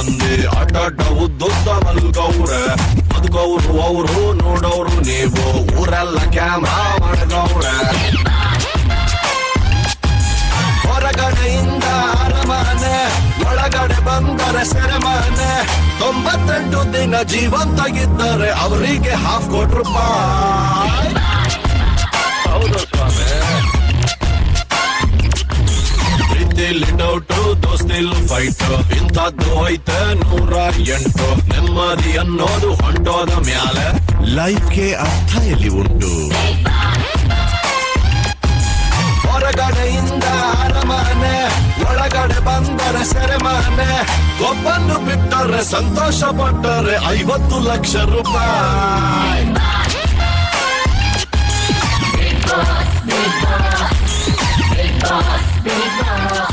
ಮಂದಿ ಅಡ್ಡ ಉದ್ದುದ್ದ ಮಲ್ಗವ್ರೆ. ಬದುಕವ್ರು ಅವ್ರು ನೋಡೋರು ನೀವು, ಊರೆಲ್ಲ ಕ್ಯಾಮ್ರಾ ಮಾಡ್ಗವ್ರೆ. ಹೊರಗಡೆಯಿಂದ ಅರಮನೆ, ಒಳಗಡೆ ಬಂದರೆ ಸೆರೆಮನೆ. 98 ದಿನ ಜೀವಂತಾಗಿದ್ದರೆ ಅವರಿಗೆ ₹50,000. ಹೌದು ಸ್ವಾಮಿ. ಪ್ರೀತಿಲಿ ಡೌಟು, ದೋಸ್ತಿಲು ಫೈಟ್, ಇಂಥದ್ದು ಐತೆ 108. ನೆಮ್ಮದಿ ಅನ್ನೋದು ಹೊಂಟೋದ ಮ್ಯಾಲೆ ಲೈಫ್ಗೆ ಅರ್ಥ ಎಲ್ಲಿ ಉಂಟು. ಹೊರಗಡೆಯಿಂದ ಅರಮನೆ, ಒಳಗಡೆ ಬಂದರೆ ಸೆರೆಮನೆ. ಒಬ್ಬನ್ನು ಬಿಟ್ಟರೆ ಸಂತೋಷ ಪಟ್ಟರೆ ₹50,00,000. Big boss, big boss, big boss, big boss.